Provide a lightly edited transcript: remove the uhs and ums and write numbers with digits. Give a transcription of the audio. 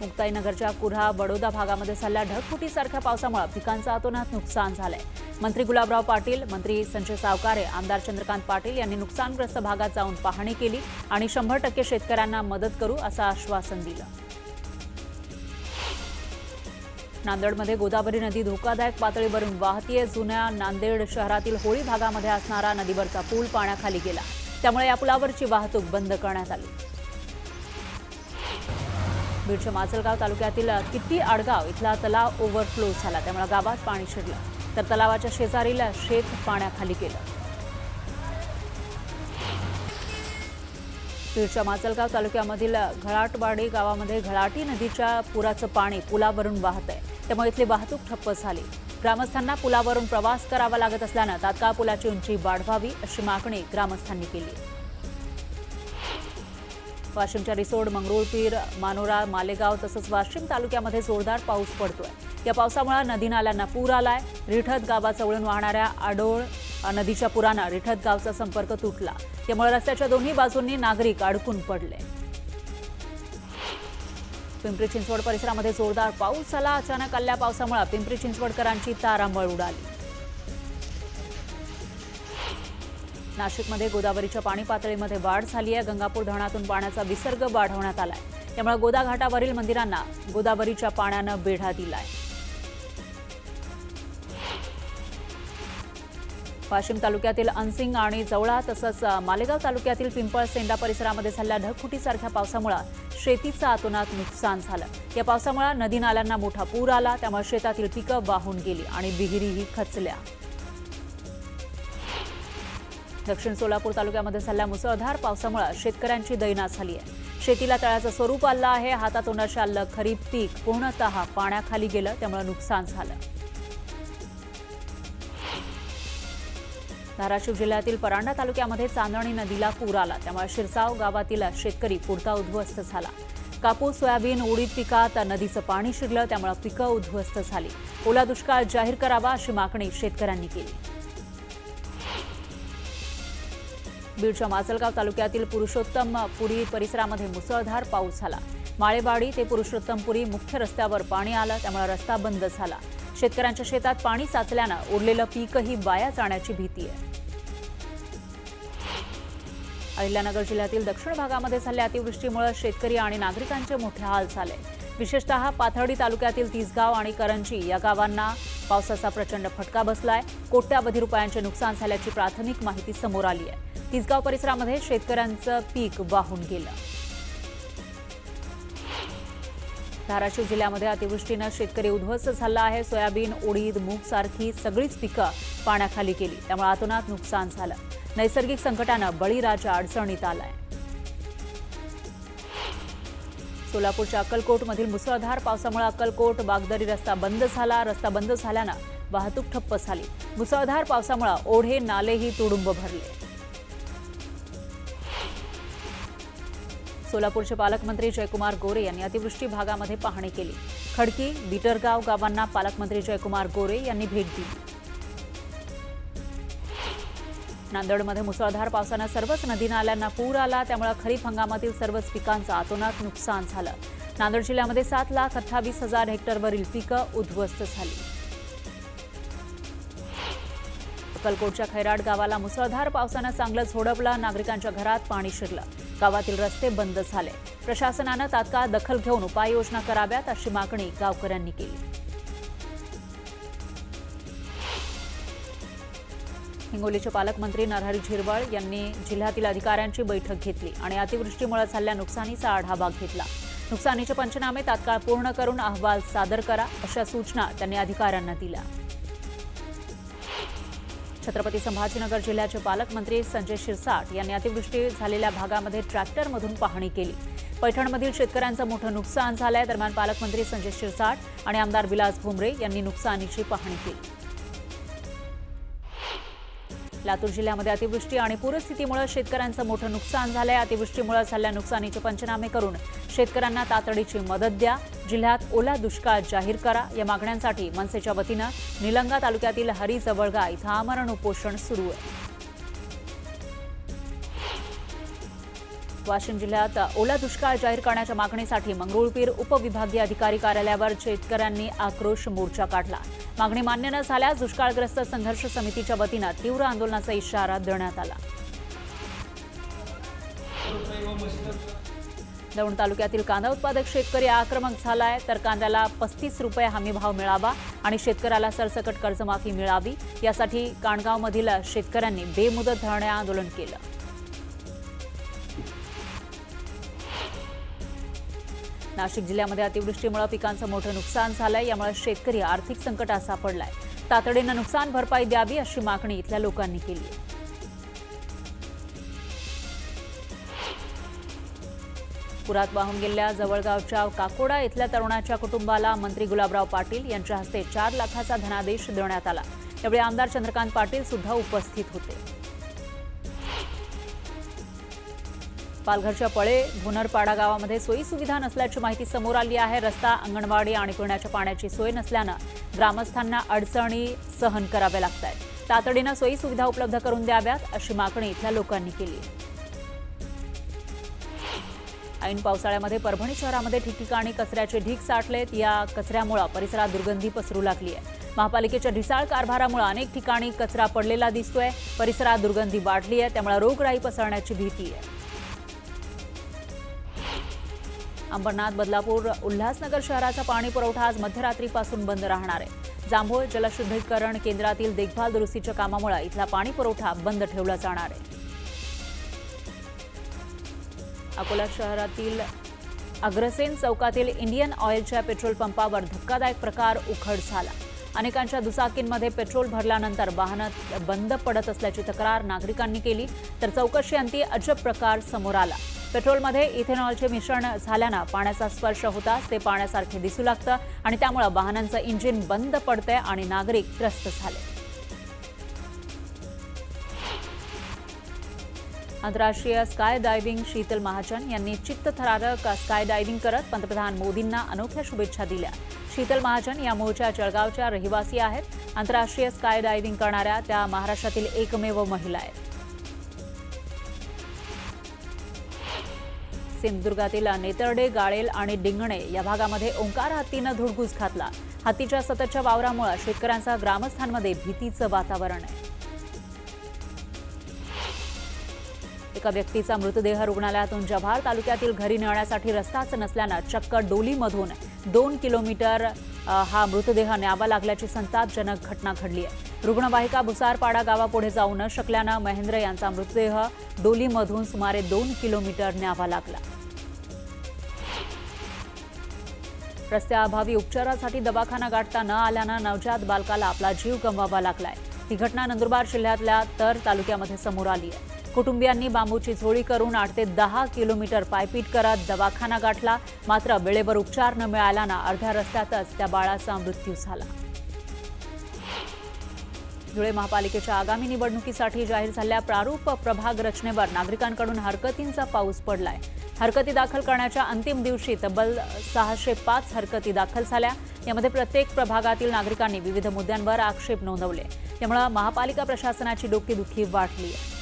मुक्ताईनगरच्या कुऱ्हा बडोदा भागामध्ये झालेल्या ढगफुटीसारख्या पावसामुळे पिकांचं अतोनात नुकसान झालंय। मंत्री गुलाबराव पाटील, मंत्री संजय सावकारे, आमदार चंद्रकांत पाटील यांनी नुकसानग्रस्त भागात जाऊन पाहणी केली आणि 100% शेतकऱ्यांना मदत करू असं आश्वासन दिलं। नांदेडमध्ये गोदावरी नदी धोकादायक पातळीवरून वाहतीये। जुन्या नांदेड शहरातील होळी भागामध्ये असणारा नदीवरचा पूल पाण्याखाली गेला, त्यामुळे या पुलावरची वाहतूक बंद करण्यात आली। बीडच्या माजलगाव तालुक्यातील किट्टी आडगाव इथला तलाव ओव्हरफ्लो झाला, त्यामुळे गावात पाणी शिरलं, तर तलावाच्या शेजारील शेत पाण्याखाली गेलं। बीडच्या माजलगाव तालुक्यामधील घळाटवाडी गावामध्ये घळाटी नदीच्या पुराचं पाणी पुलावरून वाहत आहे, त्यामुळे इथली वाहतूक ठप्प झाली। ग्रामस्थांना पुलावरून प्रवास करावा लागत असल्यानं तात्काळ पुलाची उंची वाढवावी अशी मागणी ग्रामस्थांनी केली। वाशिमच्या रिसोड, मंगरुळपीर, मानोरा, मालेगाव तसंच वाशिम तालुक्यामध्ये जोरदार पाऊस पडतोय। या पावसामुळे नदी नाल्यांना पूर आलाय। रिठत गावाजवळून वाहणाऱ्या आडोळ नदीच्या पुरानं रिठत गावचा संपर्क तुटला, त्यामुळे रस्त्याच्या दोन्ही बाजूंनी नागरिक अडकून पडले। पिंपरी चिंचवड परिसरामध्ये जोरदार पाऊस झाला। अचानक आलेल्या पावसामुळे पिंपरी चिंचवडकरांची तारांबळ उडाली। नाशिकमध्ये गोदावरीच्या पाणी पातळीमध्ये वाढ झाली आहे। गंगापूर धरणातून पाण्याचा विसर्ग वाढवण्यात आलाय, त्यामुळे गोदा घाटावरील मंदिरांना गोदावरीच्या पाण्यानं वेढा दिलाय। वाशिम तालुक्यातील अनसिंग आणि जवळा तसंच मालेगाव तालुक्यातील पिंपळसेंडा परिसरामध्ये झालेल्या ढगफुटीसारख्या पावसामुळे शेतीचं अतोनात नुकसान झालं। या पावसामुळे नदी नाल्यांना मोठा पूर आला, त्यामुळे शेतातील पिकं वाहून गेली आणि विहिरीही खचल्या। दक्षिण सोलापूर तालुक्यामध्ये झालेल्या मुसळधार पावसामुळे शेतकऱ्यांची दैना झाली आहे। शेतीला तळ्याचं स्वरूप आलं आहे। हातातोंडाशी आलेलं खरीप पीक पूर्णतः पाण्याखाली गेलं, त्यामुळे नुकसान झालं। धाराशिव जिल्ह्यातील परांडा तालुक्यामध्ये चांदणी नदीला पूर आला, त्यामुळे शिरसाव गावातील शेतकरी पुरता उद्ध्वस्त झाला। कापूस, सोयाबीन, उडीद पिकात नदीचं पाणी शिरलं, त्यामुळे पिकं उद्ध्वस्त झाली। ओला दुष्काळ जाहीर करावा अशी मागणी शेतकऱ्यांनी केली। बीडच्या माजलगाव तालुक्यातील पुरुषोत्तमपुरी परिसरामध्ये मुसळधार पाऊस झाला। माळेवाडी ते पुरुषोत्तमपुरी मुख्य रस्त्यावर पाणी आलं, त्यामुळे रस्ता बंद झाला। शेतकऱ्यांच्या शेतात पाणी साचल्यानं उरलेलं पीकही वाया जाण्याची भीती आहे। अहिल्यानगर जिल्ह्यातील दक्षिण भागामध्ये झालेल्या अतिवृष्टीमुळे शेतकरी आणि नागरिकांचे मोठे हाल झाले। विशेषतः पाथर्डी तालुक्यातील तिसगाव आणि करंजी या गावांना पावसाचा प्रचंड फटका बसलाय। कोट्यावधी रुपयांचे नुकसान झाल्याची प्राथमिक माहिती समोर आली आहे। तिसगाव परिसरामध्ये शेतकऱ्यांचं पीक वाहून गेलं। धाराशिव जिल्ह्यामध्ये अतिवृष्टीनं शेतकरी उद्ध्वस्त झाला आहे। सोयाबीन, उडीद, मूग सारखी सगळीच पिकं पाण्याखाली गेली, त्यामुळे अतोनात नुकसान झालं। नैसर्गिक संकटानं बळीराजा अडचणीत आलाय। सोलापूरच्या अक्कलकोटमधील मुसळधार पावसामुळे अक्कलकोट बागदरी रस्ता बंद झाला। रस्ता बंद झाल्यानं वाहतूक ठप्प झाली। मुसळधार पावसामुळे ओढे नालेही तुडुंब भरले। सोलापूरचे पालकमंत्री जयकुमार गोरे यांनी अतिवृष्टी भागामध्ये पाहणी केली। खडकी, बिटरगाव गावांना पालकमंत्री जयकुमार गोरे यांनी भेट दिली। नांदेडमध्ये मुसळधार पावसानं सर्वच नदी नाल्यांना पूर आला, त्यामुळे खरीप हंगामातील सर्वच पिकांचं अतोनात नुकसान झालं। नांदेड जिल्ह्यामध्ये 7,28,000 हेक्टरवरील पिकं उद्ध्वस्त झाली। अक्कलकोटच्या खैराड गावाला मुसळधार पावसानं चांगलं झोडपलं। नागरिकांच्या घरात पाणी शिरलं, गावातील रस्ते बंद झाले। प्रशासनानं तात्काळ दखल घेऊन उपाययोजना कराव्यात अशी मागणी गावकऱ्यांनी केली। हिंगोलीचे पालकमंत्री नरहरी झिरवळ यांनी जिल्ह्यातील अधिकाऱ्यांची बैठक घेतली आणि अतिवृष्टीमुळे झालेल्या नुकसानीचा आढावा घेतला। नुकसानीचे पंचनामे तात्काळ पूर्ण करून अहवाल सादर करा अशा सूचना त्यांनी अधिकाऱ्यांना दिल्या। छत्रपती संभाजीनगर जिल्ह्याचे पालकमंत्री संजय शिरसाट यांनी अतिवृष्टी झालेल्या भागामध्ये ट्रॅक्टरमधून पाहणी केली। पैठणमधील शेतकऱ्यांचं मोठं नुकसान झालंय। दरम्यान पालकमंत्री संजय शिरसाट आणि आमदार विलास भुमरे यांनी नुकसानीची पाहणी केली। लातूर जिल्ह्यामध्ये अतिवृष्टी आणि पूरस्थितीमुळे शेतकऱ्यांचं मोठं नुकसान झालंय। अतिवृष्टीमुळे झालेल्या नुकसानीचे पंचनामे करून शेतकऱ्यांना तातडीची मदत द्या। जिल्ह्यात ओला दुष्काळ जाहीर करा या मागण्यांसाठी मनसेच्या वतीनं निलंगा तालुक्यातील हरिजवळगा इथं आमरण उपोषण सुरू आहे। वाशिम जिल्ह्यात ओला दुष्काळ जाहीर करण्याच्या मागणीसाठी मंगरुळपीर उपविभागीय अधिकारी कार्यालयावर शेतकऱ्यांनी आक्रोश मोर्चा काढला। मागणी मान्य न झाल्यास दुष्काळग्रस्त संघर्ष समितीच्या वतीने तीव्र आंदोलनाचा इशारा देण्यात आला। दौंड तालुक्यातील कांदा उत्पादक शेतकरी आक्रमक झालाय, तर कांद्याला 35 रुपये हमी भाव मिळावा आणि शेतकऱ्याला सरसकट कर्जमाफी मिळावी यासाठी काणगावमधील शेतकऱ्यांनी बेमुदत धरणे आंदोलन केलं। नाशिक जिल्ह्यामध्ये अतिवृष्टीमुळे पिकांचं मोठं नुकसान झालंय, यामुळे शेतकरी आर्थिक संकटात सापडलाय। तातडीनं नुकसान भरपाई द्यावी अशी मागणी इथल्या लोकांनी केली आहे। पुरात वाहून गेलेल्या जवळगावच्या काकोडा इथल्या तरुणाच्या कुटुंबाला मंत्री गुलाबराव पाटील यांच्या हस्ते 4 लाखाचा धनादेश देण्यात आला। यावेळी आमदार चंद्रकांत पाटील सुद्धा उपस्थित होते। पालघरच्या पळे भुनरपाडा गावामध्ये सोयी सुविधा नसल्याची माहिती समोर आली आहे। रस्ता, अंगणवाडी आणि पिण्याच्या पाण्याची सोय नसल्यानं ग्रामस्थांना अडचणी सहन कराव्या लागतात। तातडीनं सोयी सुविधा उपलब्ध करून द्याव्यात अशी मागणी इथल्या लोकांनी केली आहे। ऐन पावसाळ्यामध्ये परभणी शहरामध्ये ठिकठिकाणी कचऱ्याचे ढीग साठलेत। या कचऱ्यामुळे परिसरात दुर्गंधी पसरू लागली आहे। महापालिकेच्या ढिसाळ कारभारामुळे अनेक ठिकाणी कचरा पडलेला दिसतोय। परिसरात दुर्गंधी वाढली आहे, त्यामुळे रोगराई पसरण्याची भीती आहे। अंबरनाथ, बदलापूर, उल्हासनगर शहराचा पाणी पुरवठा आज मध्यरात्रीपासून बंद राहणार आहे। जांभूळ जलशुद्धीकरण केंद्रातील देखभाल दुरुस्तीच्या कामामुळे इथला पाणी पुरवठा बंद ठेवला जाणार आहे। अकोला शहरातील अग्रसेन चौकातील इंडियन ऑइलच्या पेट्रोल पंपावर धक्कादायक प्रकार उघड झाला। अनेकांच्या दुचाकींमध्ये पेट्रोल भरल्यानंतर वाहन बंद पडत असल्याची तक्रार नागरिकांनी केली, तर चौकशीअंती अजब प्रकार समोर आला। पेट्रोलमध्ये इथेनॉलचे मिश्रण झाल्यानं पाण्याचा स्पर्श होताच ते पाण्यासारखे दिसू लागतं आणि त्यामुळे वाहनांचं इंजिन बंद पडतंय आणि नागरिक त्रस्त झाले। आंतरराष्ट्रीय स्काय डायव्हिंग शीतल महाजन यांनी चित्तथरारक स्काय डायव्हिंग करत पंतप्रधान मोदींना अनोख्या शुभेच्छा दिल्या। शीतल महाजन या मूळच्या जळगावच्या रहिवासी आहेत। आंतरराष्ट्रीय स्काय डायव्हिंग करणाऱ्या त्या महाराष्ट्रातील एकमेव महिला आहेत। सिंधुदुर्गातील नेतर्डे, गाळेल आणि डिंगणे या भागामध्ये ओंकार हत्तीनं धुडगूस घातला। हत्तीच्या सततच्या वावरामुळे शेतकऱ्यांचा ग्रामस्थांमध्ये भीतीचं वातावरण आहे। एका व्यक्तीचा मृतदेह रुग्णालयातून जव्हार तालुक्यातील घरी नेण्यासाठी रस्ताच नसल्यानं चक्क डोलीमधून 2 किलोमीटर हा मृतदेह न्यावा लागल्याची संतापजनक घटना घडली आहे। रुग्णवाहिका भुसारपाडा गावापुढे जाऊ न शकल्यानं महेंद्र यांचा मृतदेह डोलीमधून सुमारे 2 किलोमीटर न्यावा लागला। रस्त्याअभावी उपचारासाठी दवाखाना गाठता न आल्यानं नवजात बालकाला आपला जीव गमवावा लागलाय। ही घटना नंदुरबार जिल्ह्यातल्या तर तालुक्यामध्ये समोर आली आहे। कुटुंबियांनी बांबूची झोळी करून 8 ते 10 किलोमीटर पायपीट करत दवाखाना गाठला, मात्र वेळेवर उपचार न मिळाल्यानं अर्ध्या रस्त्यातच त्या बाळाचा मृत्यू झाला। धुळे महापालिकेच्या आगामी निवडणुकीसाठी जाहीर झालेल्या प्रारूप प्रभाग रचनेवर नागरिकांकडून हरकतींचा पाऊस पडलाय। हरकती दाखल करण्याच्या अंतिम दिवशी तब्बल 605 हरकती दाखल झाल्या। यामध्ये प्रत्येक प्रभागातील नागरिकांनी विविध मुद्द्यांवर आक्षेप नोंदवले, त्यामुळे महापालिका प्रशासनाची डोकेदुखी वाढली आहे।